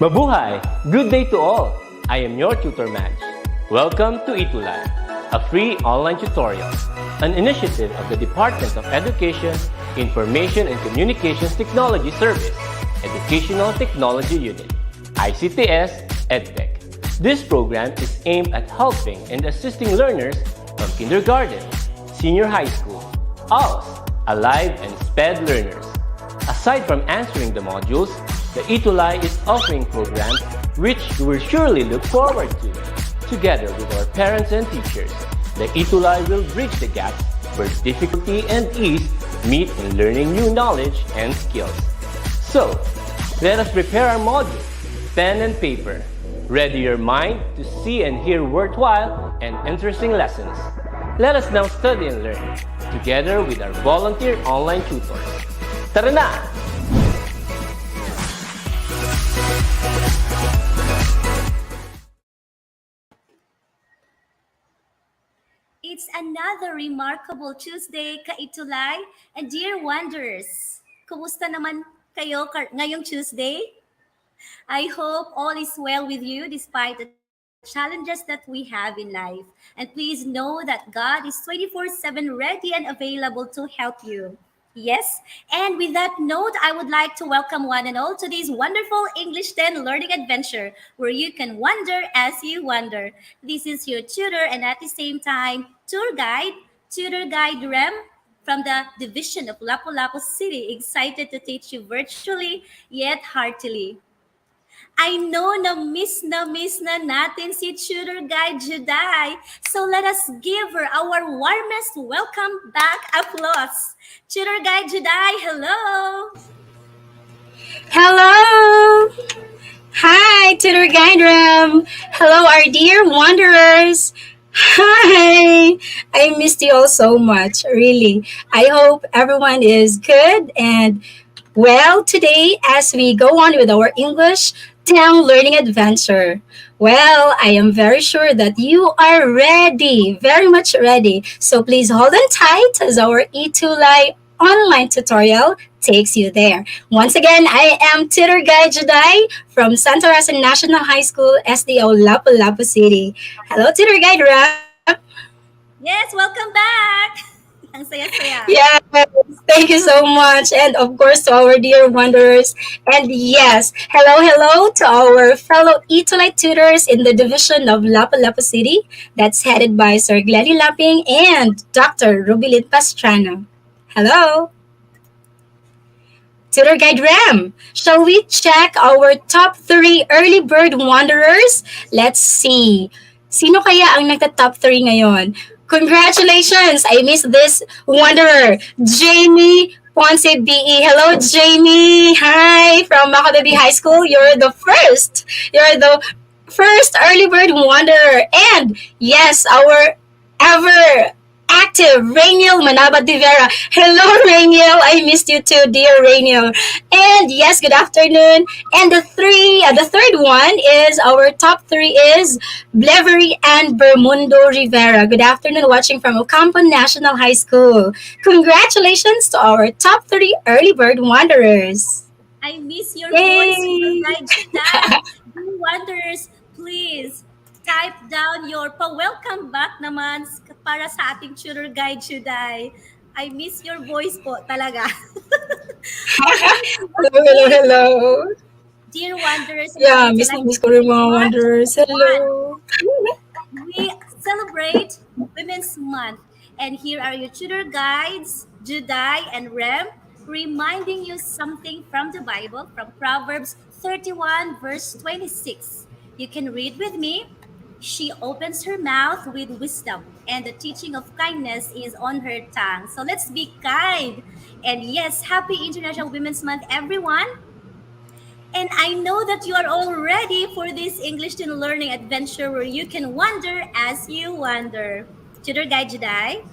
Mabuhay! Good day to all! I am your tutor Madge. Welcome to ETUlay, a free online tutorial, an initiative of the Department of Education, Information and Communications Technology Service, Educational Technology Unit, ICTS EdTech. This program is aimed at helping and assisting learners from kindergarten, senior high school, ALS, Alive, and SPED learners. Aside from answering the modules, the ETUlay is offering programs which you will surely look forward to. Together with our parents and teachers, the ETUlay will bridge the gap where difficulty and ease meet in learning new knowledge and skills. So, let us prepare our modules, pen and paper. Ready your mind to see and hear worthwhile and interesting lessons. Let us now study and learn, together with our volunteer online tutors. Tara na! It's another remarkable Tuesday, ka-ETUlay and dear wanderers. Kumusta naman kayo ngayong Tuesday? I hope all is well with you despite the challenges that we have in life. And please know that God is 24/7 ready and available to help you. Yes, and with that note, I would like to welcome one and all to this wonderful English 10 learning adventure where you can wonder as you wonder. This is your tutor and at the same time, tour guide Rem from the division of Lapu-Lapu City, excited to teach you virtually yet heartily. I know na miss na natin si Tutor Guide Juday. So let us give her our warmest welcome back applause. Tutor Guide Juday, hello! Hello! Hi, Tutor Guide Ram! Hello, our dear wanderers! Hi! I missed you all so much, really. I hope everyone is good and well today as we go on with our English 10 learning adventure. Well, I am very sure that you are ready, very much ready. So please hold on tight as our ETUlay online tutorial takes you there. Once again, I am Tutor Guide Juday from Santa Rosa National High School, SDO Lapu-Lapu City. Hello, Tutor Guide Rap. Yes, welcome back! Ang saya-saya. Yes, thank you so much. And of course to our dear wanderers. And yes, hello to our fellow ETUlay tutors in the division of Lapu-Lapu City. That's headed by Sir Glenny Laping and Dr. Rubilin Pastrana. Hello. Tutor Guide Ram, shall we check our top 3 early bird wanderers? Let's see. Sino kaya ang nagta-top 3 ngayon? Congratulations! I missed this wanderer, Jamie Ponce BE. Hello, Jamie. Hi, from Macabebe High School. You're the first. You're the first early bird wanderer. And yes, our ever active Rainiel Manaba de Vera. Hello, Rainiel. I missed you too, dear Rainiel. And yes, good afternoon. And the third one is our top 3 is Blevery and Bermundo Rivera. Good afternoon, watching from Ocampo National High School. Congratulations to our top 3 early bird wanderers. I miss your Yay! voice, Tutor Guide Juday. You wanderers, please type down your pa-welcome back naman para sa ating Tutor Guide Juday. I miss your voice po talaga. hello. Dear wanderers, Yeah, miss ko rin mga wanderers. Hello. We celebrate Women's Month. And here are your tutor guides, Juday and Rem, reminding you something from the Bible, from Proverbs 31 verse 26. You can read with me. She opens her mouth with wisdom, and the teaching of kindness is on her tongue. So let's be kind. And yes, happy International Women's Month, everyone. And I know that you are all ready for this English 10 learning adventure where you can wonder as you wonder. Tutor Guide Juday?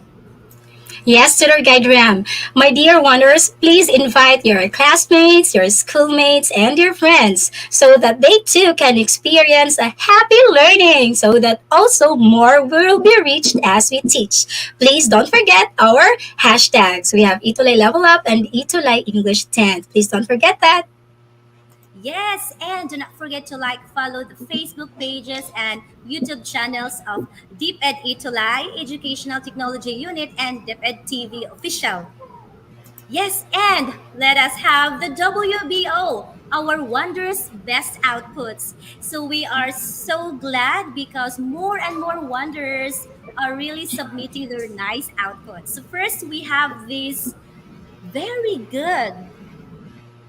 Yes, Tutor Guide Ram. My dear wanderers, please invite your classmates, your schoolmates, and your friends so that they too can experience a happy learning so that also more will be reached as we teach. Please don't forget our hashtags. We have ETUlay Level Up and ETUlay English 10. Please don't forget that. Yes, and do not forget to like, follow the Facebook pages and YouTube channels of DepEd ETUlay Educational Technology Unit and DepEd TV Official. Yes, and let us have the WBO, our Wonders Best Outputs. So we are so glad because more and more Wonders are really submitting their nice outputs. So first we have this very good,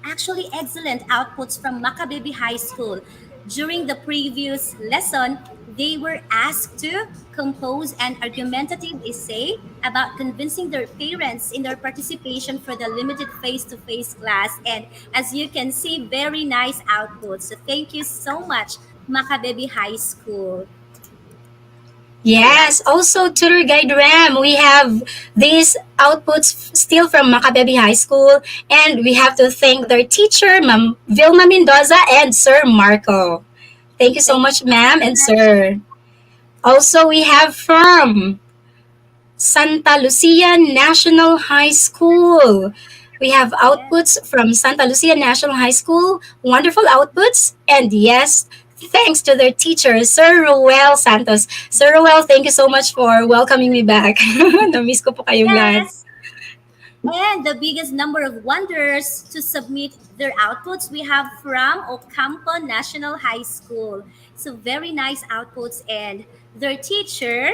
actually excellent outputs from Makababy High School. During the previous lesson, they were asked to compose an argumentative essay about convincing their parents in their participation for the limited face-to-face class. And as you can see, very nice outputs. So thank you so much, Makababy High School. All Yes, right. also Tutor Guide Ram, we have these outputs still from Macabebe High School, and we have to thank their teacher, Ma'am Vilma Mendoza and Sir Marco. Thank you so Thank you much, so ma'am and much. sir. Also, we have from Santa Lucia National High School. We have Yes. outputs from Santa Lucia National High School, wonderful outputs, and yes, thanks to their teacher, Sir Ruel Santos. Sir Ruel, thank you so much for welcoming me back. Na-miss ko po kayong lahat. Yes. And the biggest number of wonders to submit their outputs we have from Ocampo National High School. So very nice outputs, and their teacher,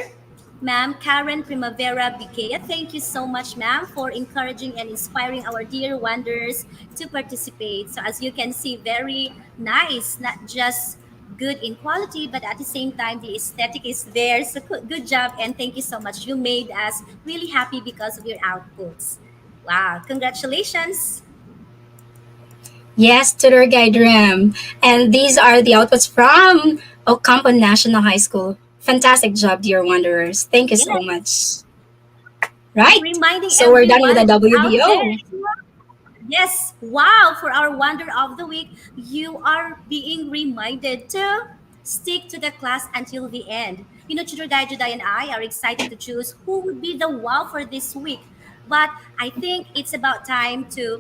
Ma'am Karen Primavera Bigea. Thank you so much, ma'am, for encouraging and inspiring our dear wonders to participate. So as you can see, very nice, not just good in quality, but at the same time, the aesthetic is there. So good job, and thank you so much. You made us really happy because of your outputs. Wow, congratulations. Yes, Tutor Guide Ram. And these are the outputs from Ocampo National High School. Fantastic job, dear wanderers. Thank you so Yes, much. Right. reminding So we're done with everyone the who's out there. WBO. Yes, wow, for our Wonder of the Week, you are being reminded to stick to the class until the end. You know, Tutor Guy, Juday, and I are excited to choose who would be the wow for this week. But I think it's about time to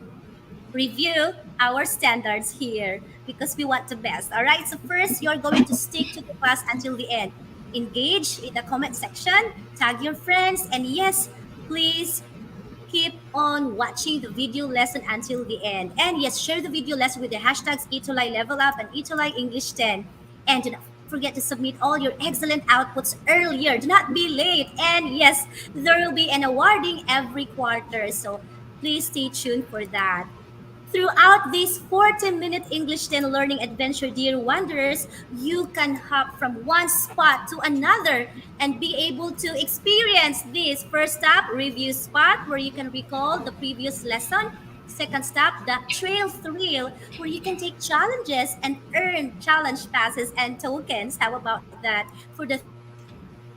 review our standards here because we want the best. All right. So first, you're going to stick to the class until the end. Engage in the comment section, tag your friends, and yes, please keep on watching the video lesson until the end. And yes, share the video lesson with the hashtags ETUlay Level Up and ETUlay English 10. And do not forget to submit all your excellent outputs earlier. Do not be late. And yes, there will be an awarding every quarter. So please stay tuned for that. Throughout this 40-minute English 10 learning adventure, dear wanderers, you can hop from one spot to another and be able to experience this. First stop, review spot, where you can recall the previous lesson. Second stop, the trail thrill, where you can take challenges and earn challenge passes and tokens. How about that? For the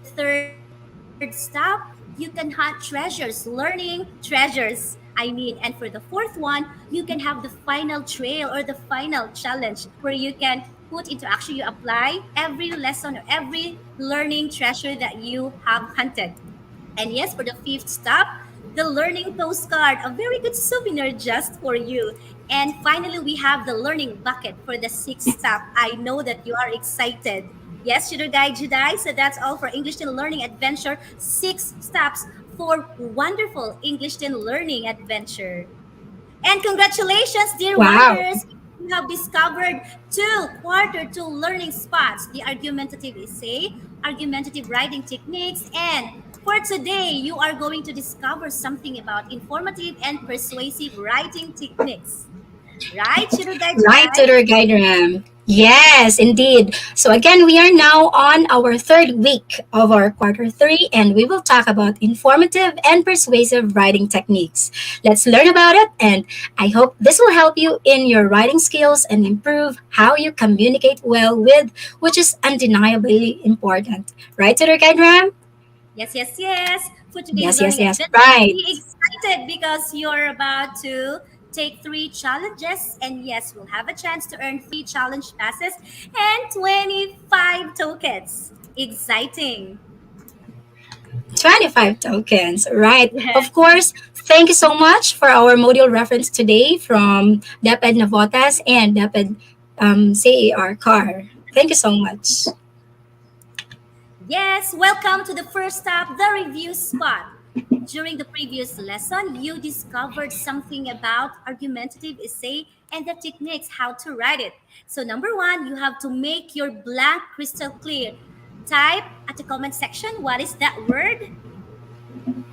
third stop, you can hunt treasures, learning treasures. I mean, and for the fourth one, you can have the final trail or the final challenge where you can put into action, you apply every lesson or every learning treasure that you have hunted. And yes, for the fifth stop, the learning postcard, a very good souvenir just for you. And finally, we have the learning bucket for the sixth stop. I know that you are excited. Yes, Shooter Guide Jedi. So that's all for English 10 Learning Adventure. 6 stops for wonderful English 10 Learning Adventure. And congratulations, dear Wow. wonders! You have discovered two quarter two learning spots, the argumentative essay, argumentative writing techniques, and for today, you are going to discover something about informative and persuasive writing techniques. Right, Shirugai Right, Judai? Tutor Guide Ram. Yes, indeed. So again, we are now on our third week of our quarter three, and we will talk about informative and persuasive writing techniques. Let's learn about it, and I hope this will help you in your writing skills and improve how you communicate well with, which is undeniably important. Right, Tutor Guide Ram? Yes, yes, yes. For today's Yes, yes, learning yes. adventure, Right. be excited because you're about to take 3 challenges. And yes, we'll have a chance to earn 3 challenge passes and 25 tokens. Exciting. 25 tokens, right? Of Yes. course, thank you so much for our module reference today from DepEd Navotas and DepEd CAR CAR. Thank you so much. Yes, welcome to the first stop, the review spot. During the previous lesson, you discovered something about argumentative essay and the techniques how to write it. So number one, you have to make your blank crystal clear. Type at the comment section, what is that word?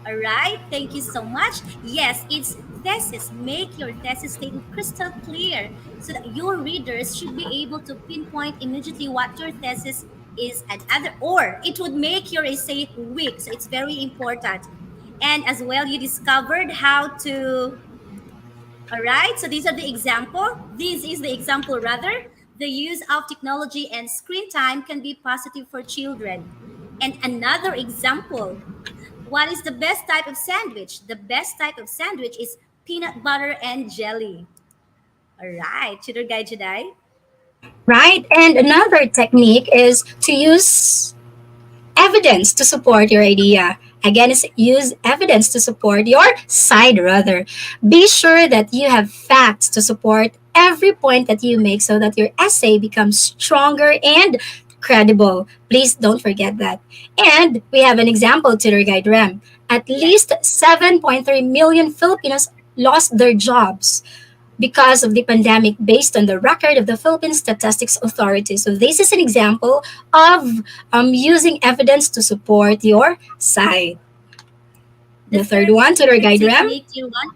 All right, thank you so much. Yes, it's thesis. Make your thesis statement crystal clear so that your readers should be able to pinpoint immediately what your thesis is and other, or it would make your essay weak. So it's very important. And as well, you discovered how to, all right, so these are the example. This is the example rather. The use of technology and screen time can be positive for children. And another example, what is the best type of sandwich? The best type of sandwich is peanut butter and jelly. All right, tutor guide today. Right? And another technique is to use evidence to support your idea. Again, is use evidence to support your side rather. Be sure that you have facts to support every point that you make so that your essay becomes stronger and credible. Please don't forget that. And we have an example, Tutor Guide Rem. At Yes, least 7.3 million Filipinos lost their jobs because of the pandemic based on the record of the Philippine Statistics Authority. So this is an example of using evidence to support your side. the The third third one, Tutor Guide Ram. technique you want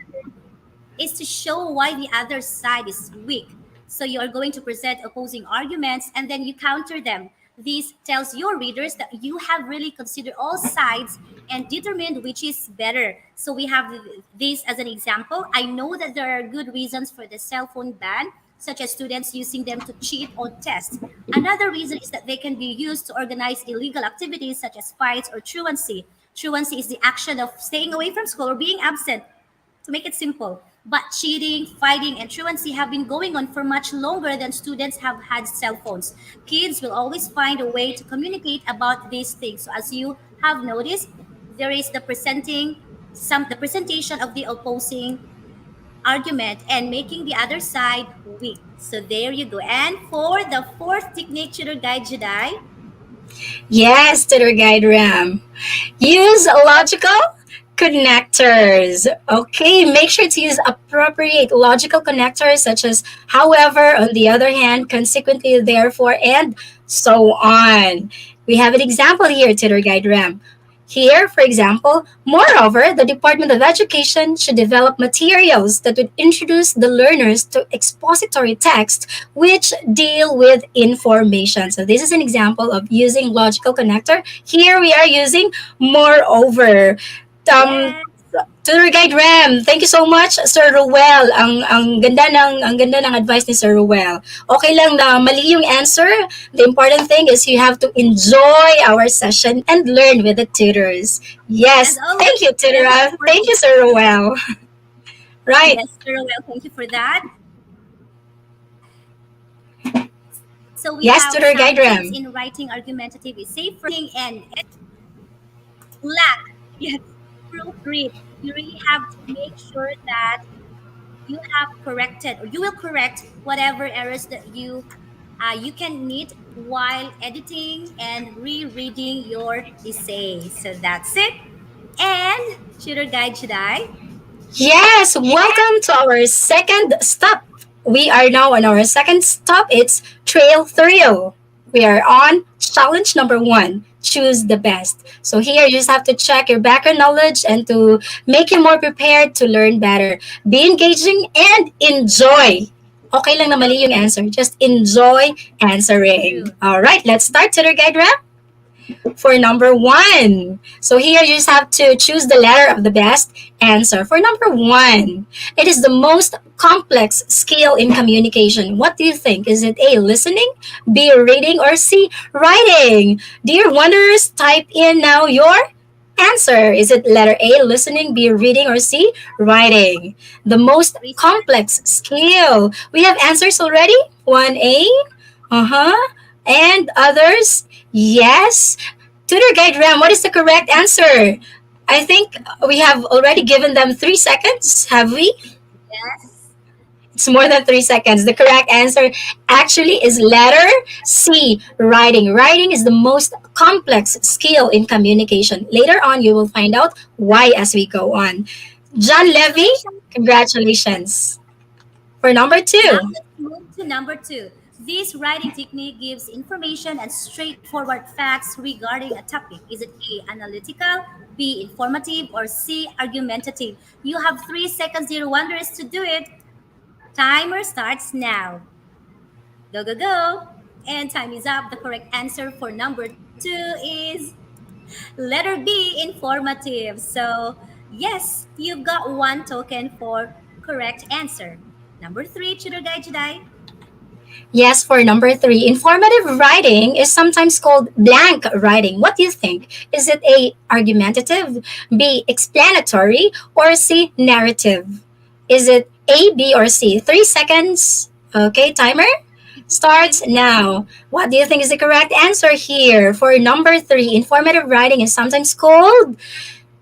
is to show why the other side is weak. So you are going to present opposing arguments and then you counter them. This tells your readers that you have really considered all sides and determined which is better. So we have this as an example. I know that there are good reasons for the cell phone ban, such as students using them to cheat on tests. Another reason is that they can be used to organize illegal activities such as fights or truancy. Truancy is the action of staying away from school or being absent, to make it simple. But cheating, fighting, and truancy have been going on for much longer than students have had cell phones. Kids will always find a way to communicate about these things. So as you have noticed, there is the presentation of the opposing argument and making the other side weak. So there you go. And for the fourth technique, tutor guide Jedi, Yes, Tutor Guide Ram. Use logical connectors. Okay, make sure to use appropriate logical connectors such as however, on the other hand, consequently, therefore, and so on. We have an example here, Tutor Guide Ram. Here, for example, moreover, the Department of Education should develop materials that would introduce the learners to expository text which deal with information. So this is an example of using logical connector. Here we are using moreover. Um, yes, Tour Guide Rem, thank you so much, Sir Ruel. Ang ganda ng advice ni Sir Ruel. Okay lang na mali yung answer. The important thing is you have to enjoy our session and learn with the tutors. as Yes, always, thank you, tutor. very important. Thank you, Sir Ruel. Right. Yes, very well. Thank you for that. So we Yes, have Tutor some Guide tips Rem. in writing argumentative essay for and lack. Yes, proofread. You really have to make sure that you have corrected or you will correct whatever errors that you can meet while editing and rereading your essay. So that's it. And tutor guide should I? Yes, welcome to our second stop. We are now on our second stop. It's Trail Thrill. We are on challenge number one. Choose the best. So here you just have to check your background knowledge and to make you more prepared to learn better. Be engaging and enjoy. Okay lang na mali yung answer. Just enjoy answering. True. All right, let's start. Tutor Guide Rep for number one. So here you just have to choose the letter of the best answer. For number one, it is the most complex skill in communication. What do you think? Is it A, listening, B, reading, or C, writing? Dear wanderers, type in now your answer. Is it letter A, listening, B, reading, or C, writing? The most complex skill. We have answers already. 1A, and others, yes. Tutor Guide Ram, what is the correct answer? I think we have already given them 3 seconds, have we? Yes. It's more than 3 seconds. The correct answer actually is letter C, writing. Writing is the most complex skill in communication. Later on, you will find out why as we go on. John Levy, Congratulations. congratulations. For number Now two. let's move to number two. This writing technique gives information and straightforward facts regarding a topic. Is it A, analytical, B, informative, or C, argumentative? You have 3 seconds, dear wonders, to do it. Timer starts now. Go, go, go. And time is up. The correct answer for number two is letter B, informative. So, yes, you've got one token for correct answer. Number three, Tutor Guide Jedi. Yes, for number three, informative writing is sometimes called blank writing. What do you think? Is it A, argumentative, B, explanatory, or C, narrative? Is it A, B, or C? 3 seconds. Okay, timer starts Thank you. now. What do you think is the correct answer here? For number three, informative writing is sometimes called,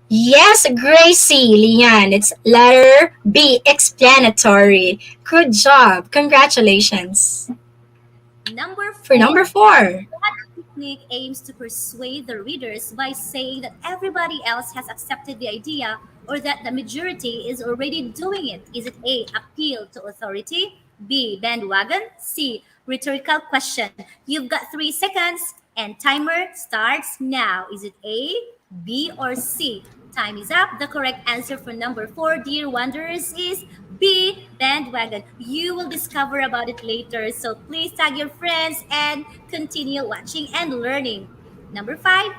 yes, Gracie, Lian. It's letter B, explanatory. Good job. Congratulations. Number For number four, four. that technique aims to persuade the readers by saying that everybody else has accepted the idea or that the majority is already doing it. Is it A, appeal to authority, B, bandwagon, C, rhetorical question? You've got 3 seconds and timer starts now. Is it A, B, or C? Time is up. The correct answer for number four, dear wanderers, is B, bandwagon. You will discover about it later. So please tag your friends and continue watching and learning. Number five,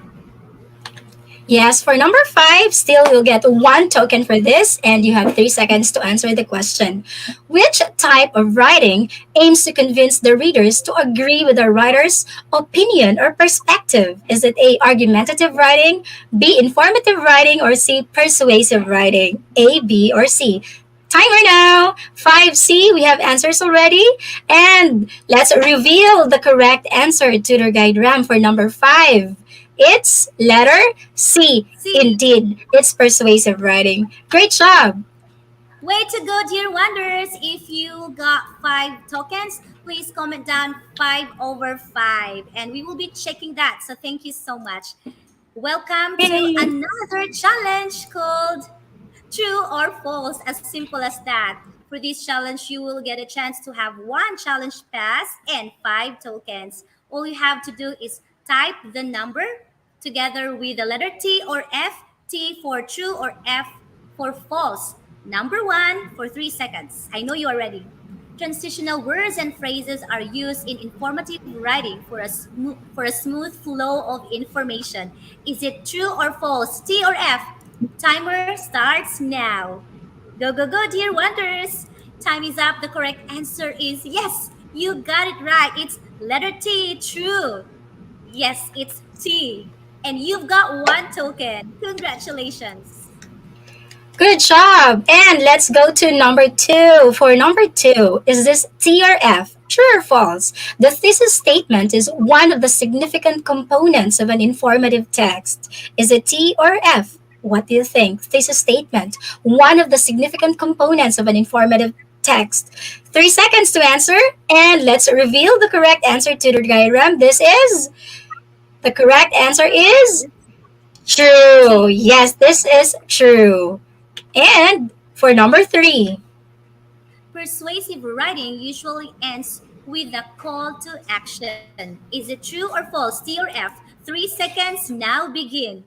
Yes, for number five, still you'll get one token for this, and you have 3 seconds to answer the question. Which type of writing aims to convince the readers to agree with the writer's opinion or perspective? Is it A, argumentative writing, B, informative writing, or C, persuasive writing? A, B, or C? Timer now. 5C, we have answers already. And let's reveal the correct answer, Tutor Guide Ram, for number five. It's letter C. C. Indeed, it's persuasive writing. Great job. Way to go, dear wanderers. If you got 5 tokens, please comment down 5/5. And we will be checking that. So thank you so much. Welcome to Yay. another challenge called True or False, as simple as that. For this challenge, you will get a chance to have one challenge pass and 5 tokens. All you have to do is type the number together with the letter T or F, T for true or F for false. Number one for 3 seconds. I know you are ready. Transitional words and phrases are used in informative writing for a smooth flow of information. Is it true or false? T or F? Timer starts now. Go, go, go, dear wonders. Time is up. The correct answer is yes. You got it right. It's letter T, true. Yes, it's T. And you've got one token. Congratulations. Good job. And let's go to number two. For number two, is this T or F? True or false? The thesis statement is one of the significant components of an informative text. Is it T or F? What do you think? Thesis statement, one of the significant components of an informative text. 3 seconds to answer, and let's reveal the correct answer to the diagram. The correct answer is true. Yes, this is true. And for number three, Persuasive writing usually ends with a call to action. Is it true or false? T or F? 3 seconds now begin.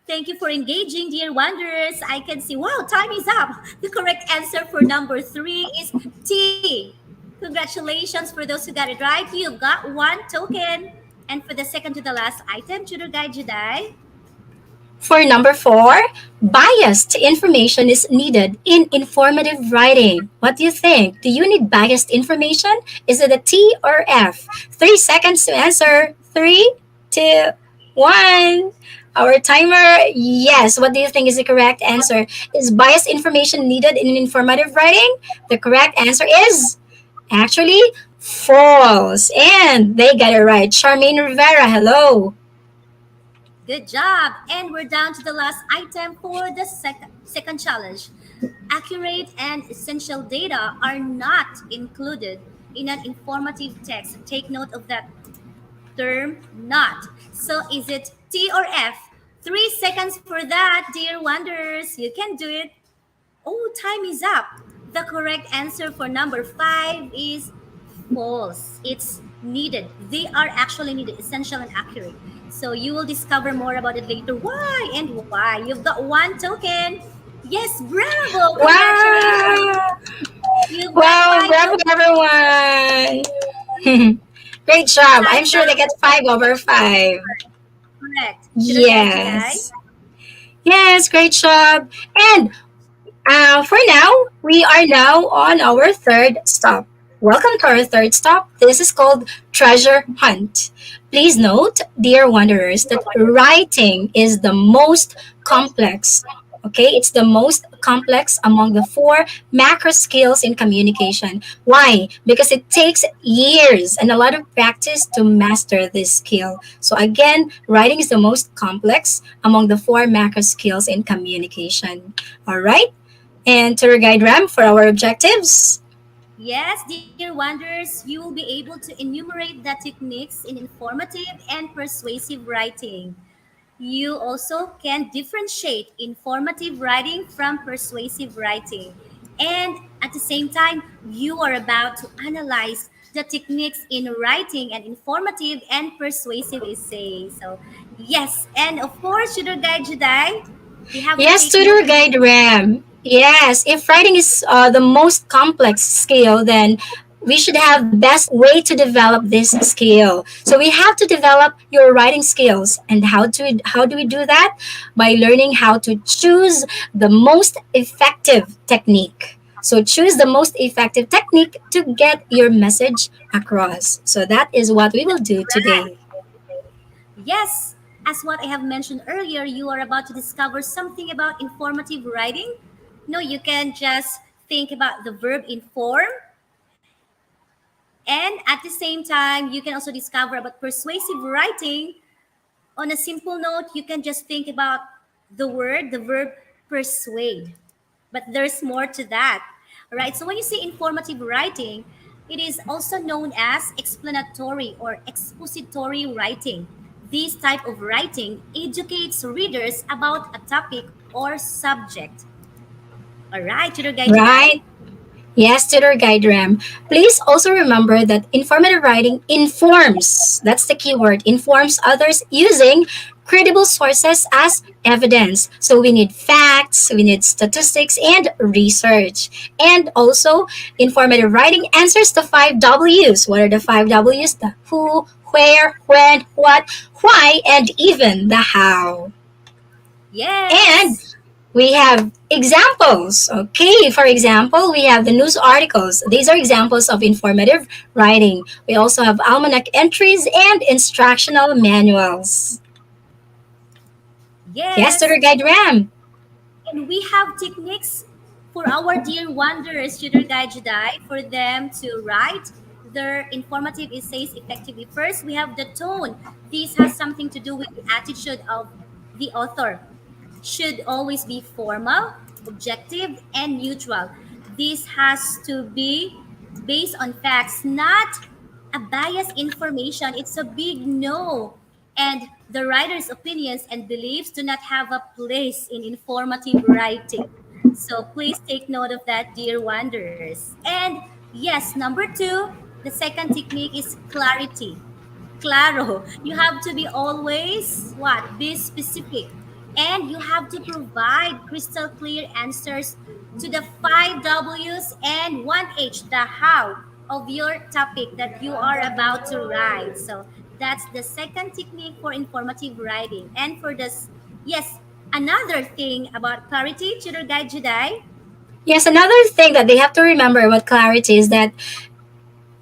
Thank you for engaging, dear wanderers. I can see, wow, time is up. The correct answer for number three is T. Congratulations for those who got it right. You've got one token. And for the second to the last item, Tutor Guide Jedi, for number four, biased information is needed in informative writing. What do you think? Do you need biased information? Is it a T or F? 3 seconds to answer. Three, two, one. Our timer, yes. What do you think is the correct answer? Is biased information needed in informative writing? The correct answer is actually false. And they got it right. Charmaine Rivera, hello. Good job. And we're down to the last item for the second challenge. Accurate and essential data are not included in an informative text. Take note of that term, not. So is it T or F? 3 seconds for that, dear wonders. You can do it. Oh, time is up. The correct answer for number five is false. It's needed. They are actually needed, essential and accurate. So you will discover more about it later. Why and why? You've got one token. Yes, bravo! Congratulations. Wow! You've got Wow, five bravo tokens. everyone! Great job. I'm Time sure they now. get 5/5. Correct. Sugar Guide Juday. Yes. Yes, great job. And for now, we are now on our third stop. Welcome to our third stop. This is called Treasure Hunt. Please note, dear wanderers, that writing is the most complex. Okay, it's the most complex among the four macro skills in communication. Why? Because it takes years and a lot of practice to master this skill. So, again, writing is the most complex among the four macro skills in communication. All right? And tour guide Ram for our objectives. Yes, dear wanderers, you will be able to enumerate the techniques in informative and persuasive writing. You also can differentiate informative writing from persuasive writing. And at the same time, you are about to analyze the techniques in writing and informative and persuasive essays. So, yes, and of course, Tutor Guide Juday, we have to Yes, take note tour of the guide Ram. Yes, if writing is the most complex skill, then we should have the best way to develop this skill. So we have to develop your writing skills. And how do we do that? By learning how to choose the most effective technique. So choose the most effective technique to get your message across. So that is what we will do today. Yes, as what I have mentioned earlier, you are about to discover something about informative writing. No, you can just think about the verb inform, and at the same time, you can also discover about persuasive writing. On a simple note, you can just think about the verb persuade. But there's more to that. All right. So when you say informative writing, it is also known as explanatory or expository writing. This type of writing educates readers about a topic or subject. All right, Tutor Guide Juday. Right? Yes, tutor guide Ram. Please also remember that informative writing informs, that's the key word, informs others using credible sources as evidence. So we need facts, we need statistics, and research. And also, informative writing answers the five W's. What are the five W's? The who, where, when, what, why, and even the how. And Yes. we have examples. Okay, for example, we have the news articles. These are examples of informative writing. We also have almanac entries and instructional manuals. Yes, Yes. Tutor Guide Ram. And we have techniques for our dear wanderers, Tutor Guide Juday, for them to write their informative essays effectively. First, we have the tone. This has something to do with the attitude of the author. Should always be formal, objective, and neutral. This has to be based on facts, not a biased information. It's a big no. And the writer's opinions and beliefs do not have a place in informative writing. So please take note of that, dear wanderers. And yes, number two, the second technique is clarity. Claro, you have to be always what? Be specific. And you have to provide crystal clear answers to the five W's and one H, the how of your topic that you are about to write. So that's the second technique for informative writing. And for this, yes, another thing about clarity, Tutor Guide Juday. Yes, another thing that they have to remember about clarity is that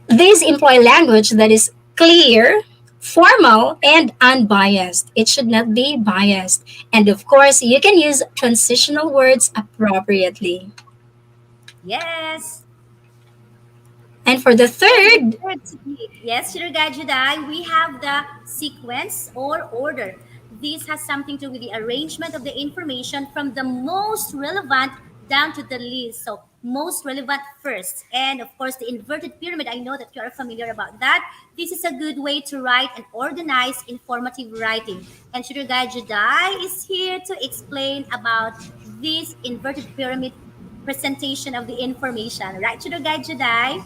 these employ language that is clear, formal, and unbiased. It should not be biased. And of course, you can use transitional words appropriately. Yes. And for the And the third, third technique, yes, Shirogajudai, we have the sequence or order. This has something to do with the arrangement of the information from the most relevant down to the least. So most relevant first. And of course, the inverted pyramid, I know that you are familiar about that. This is a good way to write an organized, informative writing. And Tutor Guide Jedi is here to explain about this inverted pyramid presentation of the information. Right, Tutor Guide Jedi?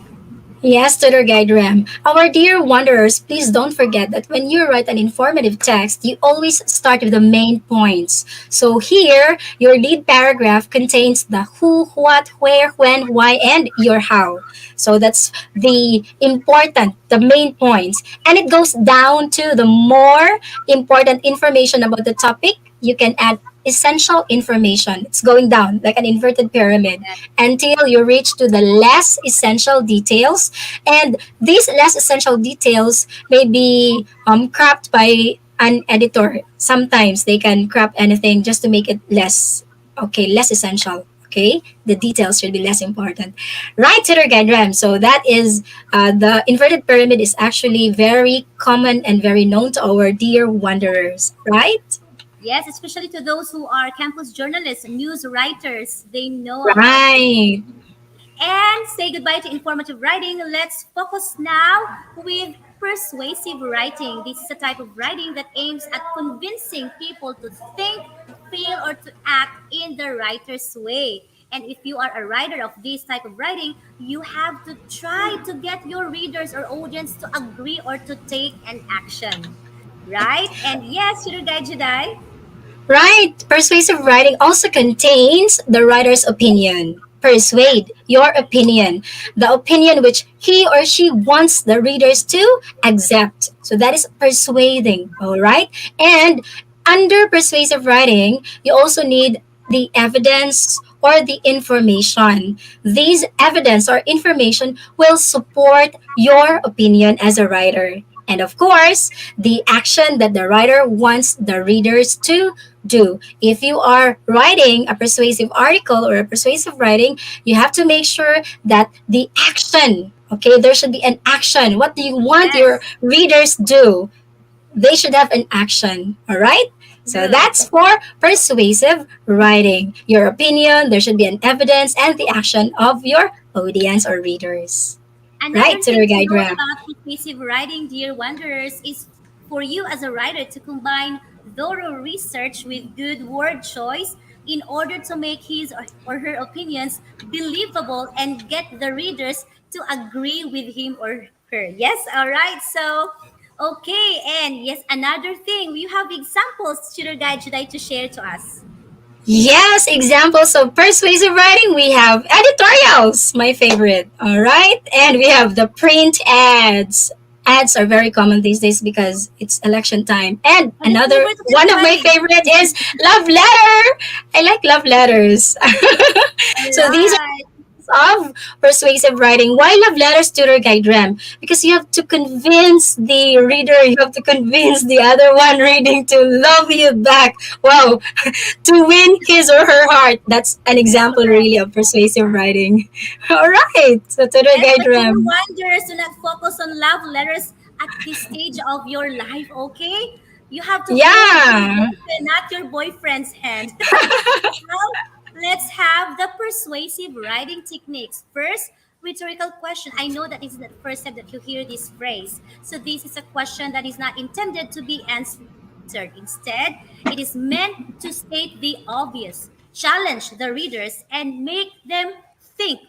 Yes, Tutor Guide Ram. Our dear wanderers, please don't forget that when you write an informative text, you always start with the main points. So here, your lead paragraph contains the who, what, where, when, why, and your how. So that's the important, the main points. And it goes down to the more important information about the topic. You can add essential information. It's going down like an inverted pyramid until you reach to the less essential details. And these less essential details may be cropped by an editor. Sometimes they can crop anything just to make it less, okay, less essential. Okay, the details should be less important, right, Tutor Guide Ram? So that is the inverted pyramid is actually very common and very known to our dear wanderers, right? Yes, especially to those who are campus journalists, news writers, they know about it. Right. And say goodbye to informative writing. Let's focus now with persuasive writing. This is a type of writing that aims at convincing people to think, feel, or to act in the writer's way. And if you are a writer of this type of writing, you have to try to get your readers or audience to agree or to take an action. Right? And yes, Shuru Guide Jedi. Right. Persuasive writing also contains the writer's opinion. Persuade your opinion, the opinion which he or she wants the readers to accept. So that is persuading, all right? And under persuasive writing, you also need the evidence or the information. These evidence or information will support your opinion as a writer. And of course, the action that the writer wants the readers to do. If you are writing a persuasive article or a persuasive writing, you have to make sure that the action, okay, there should be an action. What do you want your Yes, readers do? They should have an action, all right? So good. that's for persuasive writing. Your opinion, there should be an evidence and the action of your audience or readers. Right, Another to the thing to guide note rep. about persuasive writing, dear wanderers, is for you as a writer to combine thorough research with good word choice in order to make his or her opinions believable and get the readers to agree with him or her. Yes, all right. So, okay, and yes, another thing, you have examples, tutor guide, should I to share to us? Yes, examples of persuasive writing. We have editorials, my favorite. All right. And we have the print ads. Ads are very common these days because it's election time. And And the another favorite of one of my everybody. favorite is love letter. I like love letters. All So these right. of persuasive writing. Why love letters, tutor guide Ram? Because you have to convince the reader, you have to convince the other one reading to love you back. Wow, to win his or her heart. That's an example really of persuasive writing. All right, so tutor Yes, guide but dear Ram. wonders, do not focus on love letters at this stage of your life, okay? You have to hold your Yeah. boyfriend, not your boyfriend's hand. Now, let's have the persuasive writing techniques. First, rhetorical question. I know that this is the first time that you hear this phrase. So, this is a question that is not intended to be answered. Instead, it is meant to state the obvious, challenge the readers, and make them think.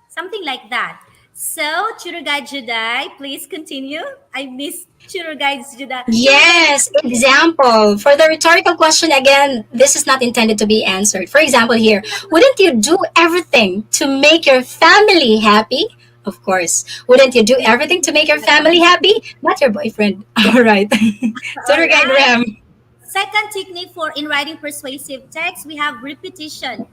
Something like that. So, Tutor Guide Jedi, please continue. I miss Tutor Guide Jedi. Tutor Guide Yes, example. For the rhetorical question, again, this is not intended to be answered. For example, here, wouldn't you do everything to make your family happy? Of course. Wouldn't you do everything to make your family happy? Not your boyfriend. All right. All Tutor guide right. Ram. Second technique for in writing persuasive text, we have repetition.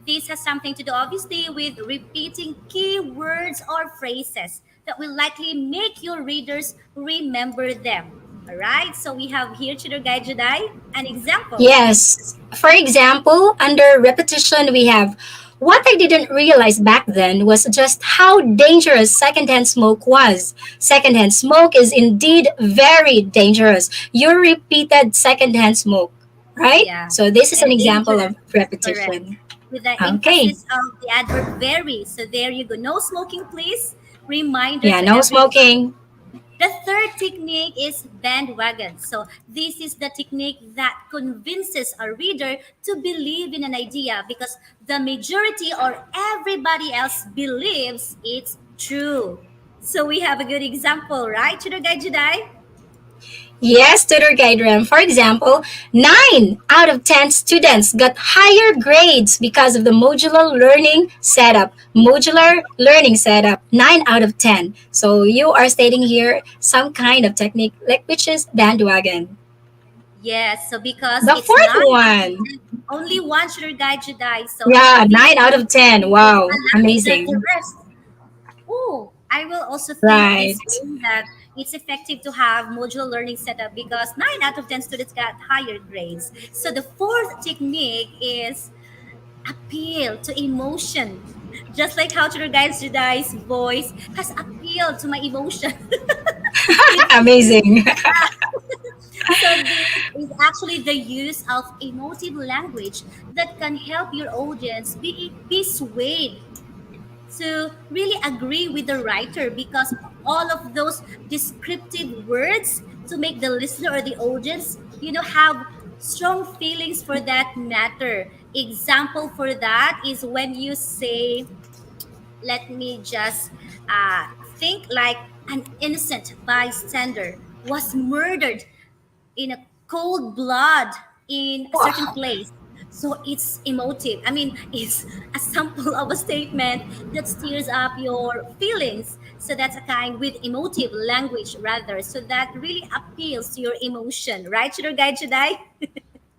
This has something to do, obviously, with repeating key words or phrases that will likely make your readers remember them. All right. So we have here, Tutor Guide Jedi, an example. Yes. For example, under repetition, we have What I didn't realize back then was just how dangerous secondhand smoke was. Secondhand smoke is indeed very dangerous. Your repeated secondhand smoke, right? Yeah. So this is an And example of dangerous. That's correct. repetition. With the Okay. emphasis of the adverb very. So there you go. No smoking, please. Reminder Yeah, to no everyone. smoking. The third technique is bandwagon. So this is the technique that convinces a reader to believe in an idea because the majority or everybody else believes it's true. So we have a good example, right, Tutor Guide Jedi? Yes, tutor guide Rem. For example, 9 out of 10 students got higher grades because of the modular learning setup. Modular learning setup, 9 out of 10. So you are stating here some kind of technique, like which is bandwagon. Yes, so because The it's fourth nine out of one. 10, only one Tutor Guide Jedi. So Yeah, this 9 out of 10. will Wow, allow the amazing. rest. Oh, I will also think Right. this way that it's effective to have modular learning setup because 9 out of 10 students got higher grades. So the fourth technique is appeal to emotion. Just like how Tutor Guide Jedi's voice has appealed to my emotion. It's Amazing. So this is actually the use of emotive language that can help your audience be swayed to really agree with the writer because all of those descriptive words to make the listener or the audience, have strong feelings for that matter. Example for that is when you say, let me just think like an innocent bystander was murdered in a cold blood in a certain Wow. place. So it's emotive. I mean, it's a sample of a statement that stirs up your feelings. So that's a kind with emotive language rather. So that really appeals to your emotion, right? Should our guide should I?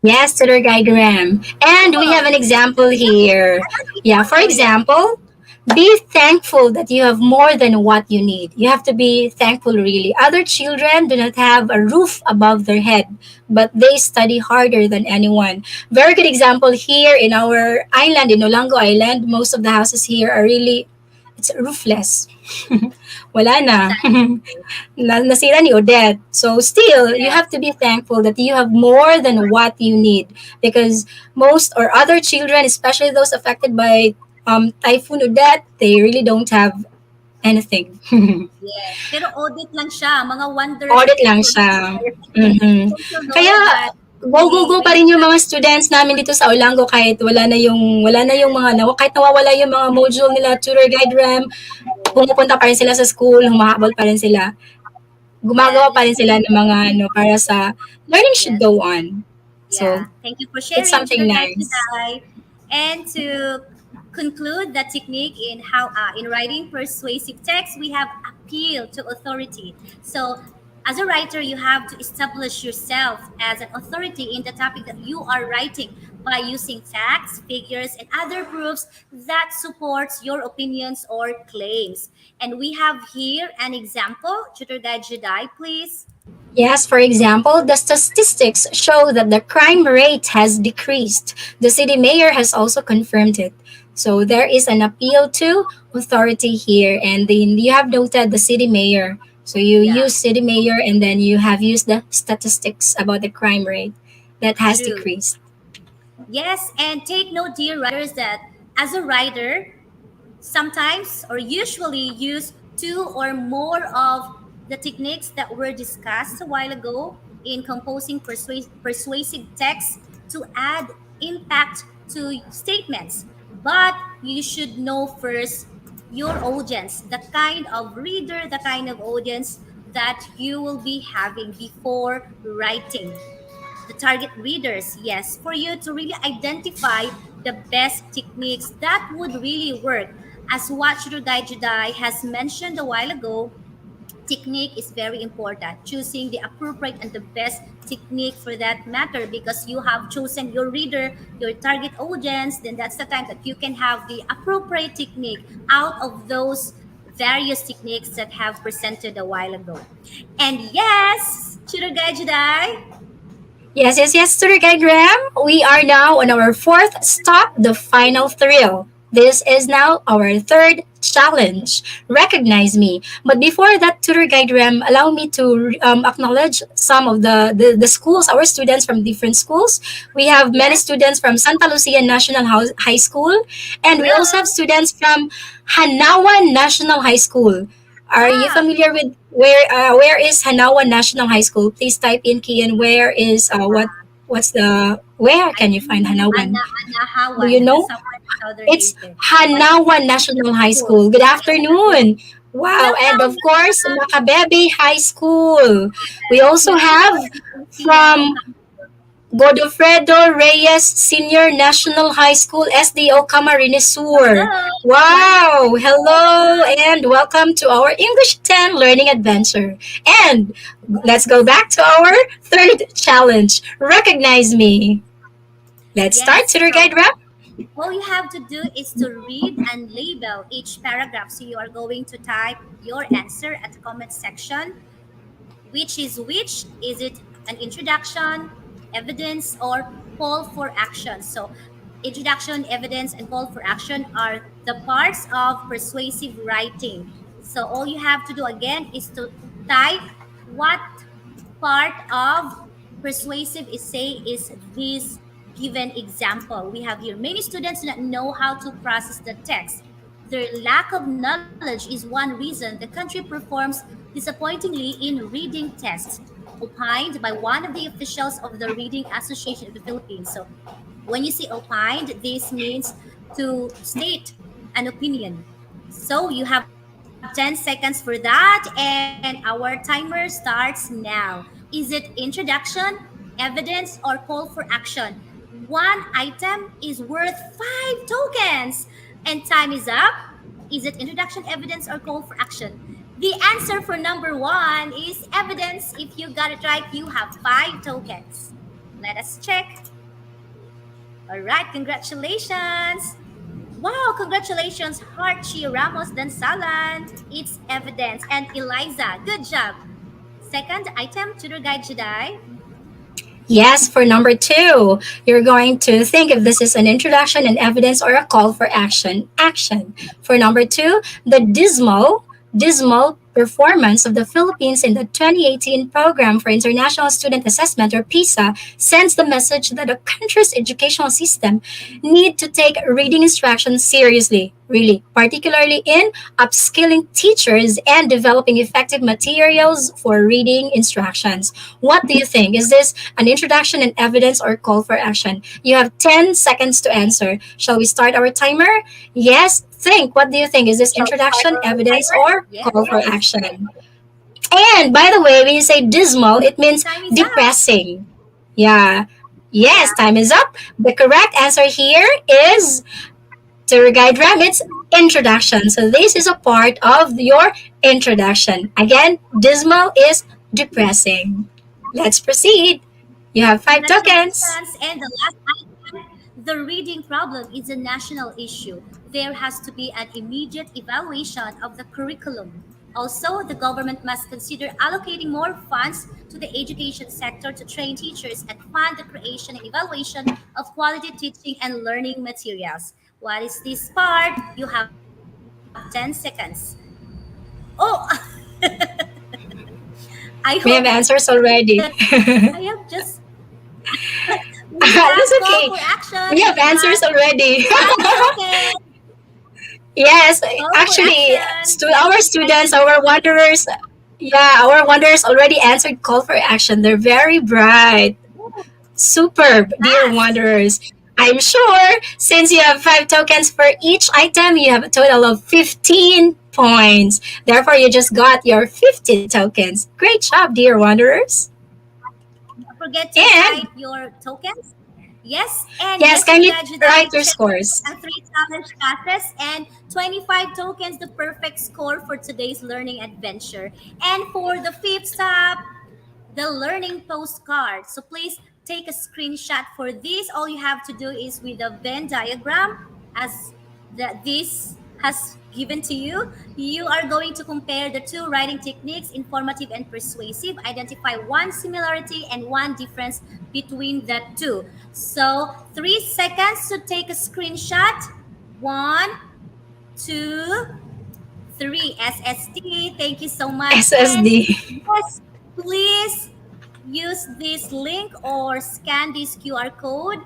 Yes, tutor guide Ram. And we Oh, have an example here. Yeah, for example, yeah. example, be thankful that you have more than what you need. You have to be thankful, really. Other children do not have a roof above their head, but they study harder than anyone. Very good example here in our island, in Olango Island. Most of the houses here are really, it's roofless. Wala na. Exactly. Nasira ni Odette. So still, you have Yes. to be thankful that you have more than what you need because most or other children, especially those affected by Typhoon Odette, they really don't have anything. Yes. Pero audit lang siya. Mga wonders of Audit lang April. siya. Mhm. Don't you Kaya know that go go go when pa you rin yung have, mga students namin dito sa Olango kahit wala na yung mga kahit nawawala yung mga module nila tour guide RAM, pumupunta pa rin sila sa school, humahabol pa rin sila. yeah, Gumagawa pa let's rin sila ng mga para sa learning should yes. go on. So, Yeah, thank you for it's sharing, something Tutor Guide nice. Juday. And to conclude the technique in how in writing persuasive text, we have appeal to authority. So, as a writer, you have to establish yourself as an authority in the topic that you are writing by using facts, figures, and other proofs that supports your opinions or claims. And we have here an example, Tutor Guide Juday, please. Yes, for example, the statistics show that the crime rate has decreased. The city mayor has also confirmed it. So there is an appeal to authority here, and then you have noted the city mayor. So you Yeah, use city mayor, and then you have used the statistics about the crime rate that has true. decreased. Yes, and take note, dear writers, that as a writer, sometimes or usually use two or more of the techniques that were discussed a while ago in composing persuasive text to add impact to statements. But you should know first your audience, the kind of reader, the kind of audience that you will be having before writing the target readers, yes, for you to really identify the best techniques that would really work. As what Shuru Guy Jedi has mentioned a while ago, technique is very important. Choosing the appropriate and the best technique for that matter because you have chosen your reader, your target audience, then that's the time that you can have the appropriate technique out of those various techniques that have presented a while ago. And yes, Shuru Guy Jedi, Yes, yes, yes, tour guide Ram. We are now on our fourth stop, the final thrill. This is now our third challenge. Recognize me. But before that, Tutor Guide Rem, allow me to acknowledge some of the schools, our students from different schools. We have many Yes. students from Santa Lucia National High School, and we also have Hello. students from Hanawan National High School. Are you Wow. familiar with where is Hanawan National High School? Please type in Kian where is what's the where I can you find think Hanawan? Do you Anahawan, know? somewhere in Southern It's Leyte. But Hanawan National High cool. School. Good Yes. afternoon. Wow. And Welcome, of course, welcome. Macabebe High School. We also Welcome, have Kian from Okam. Godofredo Reyes Senior National High School, SDO Camarines Sur. Hello. Wow. Welcome. Hello and welcome to our English 10 learning adventure. And let's go back to our third challenge. Recognize me. Let's start, Yes. Tutor Guide So Rep. all you have to do is to read and label each paragraph. So you are going to type your answer at the comment section. Which is which? Is it an introduction, evidence, or call for action? So introduction, evidence, and call for action are the parts of persuasive writing. So all you have to do again is to type what part of persuasive essay is this given example. We have here many students do not know how to process the text. Their lack of knowledge is one reason the country performs disappointingly in reading tests, opined by one of the officials of the Reading Association of the Philippines. So when you say opined, this means to state an opinion. So you have 10 seconds for that, and our timer starts now. Is it introduction, evidence, or call for action? One item is worth 5 tokens, and time is up. Is it introduction, evidence, or call for action? The answer for number one is evidence. If you got it right, you have 5 tokens. Let us check. All right, congratulations. Wow, congratulations, Harchi Ramos Dansalan. It's evidence. And Eliza, good job. Second item, tutor guide Jedi. Yes, for number two, you're going to think if this is an introduction, an evidence, or a call for action. Action. For number two, the dismal performance of the Philippines in the 2018 Program for International Student Assessment, or PISA, sends the message that the country's educational system need to take reading instruction seriously, really, particularly in upskilling teachers and developing effective materials for reading instructions. What do you think? Is this an introduction, an evidence, or call for action? You have 10 seconds to answer. Shall we start our timer? Yes, think. What do you think? Is this introduction, evidence, or call for Yes. action? And by the way, when you say dismal, it means Time is up. depressing. Yeah. Yes, Yeah. time is up. The correct answer here is tour guide Ram. It's introduction. So this is a part of your introduction. Again, dismal is depressing. Let's proceed. You have 5 tokens. Congratulations. And the last item, the reading problem is a national issue. There has to be an immediate evaluation of the curriculum. Also, the government must consider allocating more funds to the education sector to train teachers and fund the creation and evaluation of quality teaching and learning materials. What is this part? You have 10 seconds. Oh, I hope We have answers that already. I have just we have That's call for okay. action. We We have got answers already. 5 tokens. Yes, Call for actually, action. our I students, think our wanderers, yeah, our wanderers already answered call for action. They're very bright. Superb, dear fast. wanderers. I'm sure since you have 5 tokens for each item, you have a total of 15 points. Therefore, you just got your 50 tokens. Great job, dear wanderers. Don't forget to type And your tokens. Yes, and yes, yes, to kindly guide you write die, your check scores. and 3 challenge classes and 25 tokens, the perfect score for today's learning adventure. And for the fifth stop, the learning postcard. So please take a screenshot for this. All you have to do is with a Venn diagram as this has given to you. You are going to compare the two writing techniques, informative and persuasive, identify one similarity and one difference between the two. So 3 seconds to take a screenshot. 1, 2, 3. SSD. Thank you so much. And SSD. yes, please use this link or scan this QR code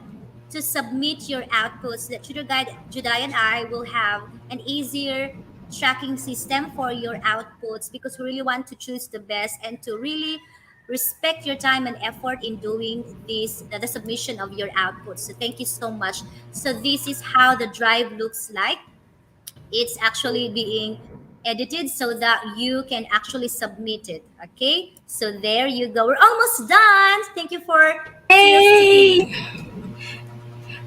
to submit your outputs. The tutor guide, Juday and I will have an easier tracking system for your outputs because we really want to choose the best and to really respect your time and effort in doing this, the submission of your outputs. So thank you so much. So this is how the drive looks like. It's actually being edited so that you can actually submit it. Okay, so there you go. We're almost done. Thank you for still sticking. Hey!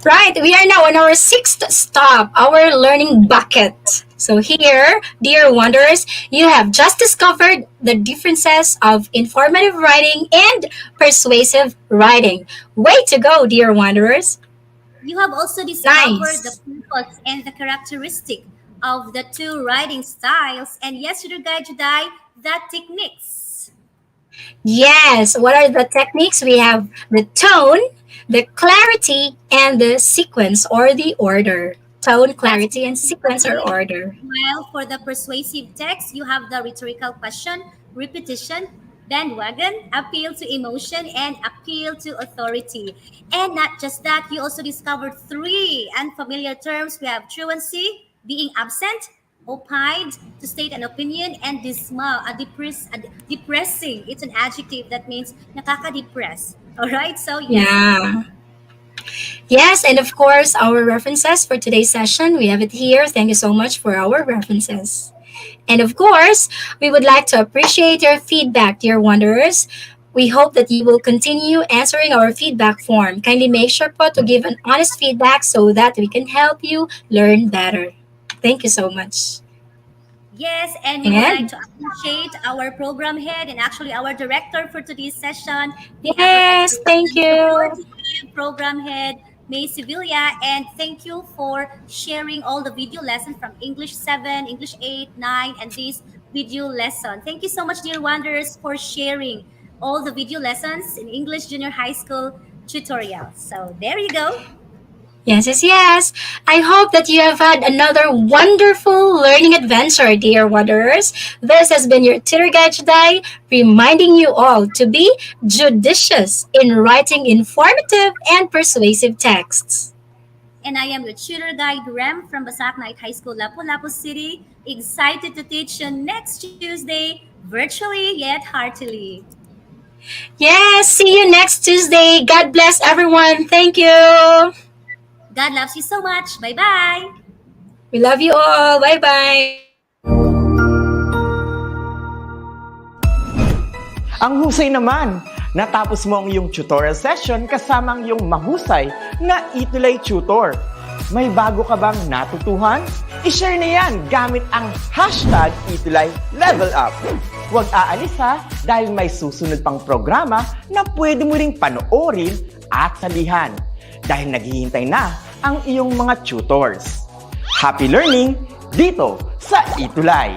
Right, we are now on our sixth stop, our learning bucket. So here, dear wanderers, you have just discovered the differences of informative writing and persuasive writing. Way to go, dear wanderers. You have also discovered the Nice. purpose and the characteristic of the two writing styles. And yes, your guide Juday, the techniques. Yes, what are the techniques? We have the tone, the clarity, and the sequence or the order. Tone, That's clarity, and sequence or order. while for the persuasive text, you have the rhetorical question, repetition, bandwagon, appeal to emotion, and appeal to authority. And not just that, you also discovered three unfamiliar terms. We have truancy, being absent, opined, to state an opinion, and dismal, depressing. It's an adjective that means nakaka-depress. All right, so yes. Yeah. Yes, and of course, our references for today's session, we have it here. Thank you so much for our references. And of course, we would like to appreciate your feedback, dear wanderers. We hope that you will continue answering our feedback form. Kindly make sure po to give an honest feedback so that we can help you learn better. Thank you so much. Yes, and we would like And to appreciate our program head and actually our director for today's session, the yes, thank you. supportive program head, May Sevilla, and thank you for sharing all the video lessons from English 7, English 8, 9, and this video lesson. Thank you so much, dear wanderers, for sharing all the video lessons in English Junior High School tutorial. So there you go. Yes, yes, yes. I hope that you have had another wonderful learning adventure, dear wanderers. This has been your tutor guide today, reminding you all to be judicious in writing informative and persuasive texts. And I am your tutor guide, Rem, from Basak Night High School, Lapu-Lapu City. Excited to teach you next Tuesday, virtually yet heartily. Yes, see you next Tuesday. God bless everyone. Thank you. God loves you so much. Bye-bye. We love you all. Bye-bye. Ang husay naman! Natapos mo ang iyong tutorial session kasama ang iyong mahusay na ETUlay tutor. May bago ka bang natutuhan? I-share na yan gamit ang hashtag #ETUlayLevelUp. Huwag aalis ha dahil may susunod pang programa na pwede mo ring panoorin at salihan dahil naghihintay na ang iyong mga tutors. Happy learning dito sa ETUlay!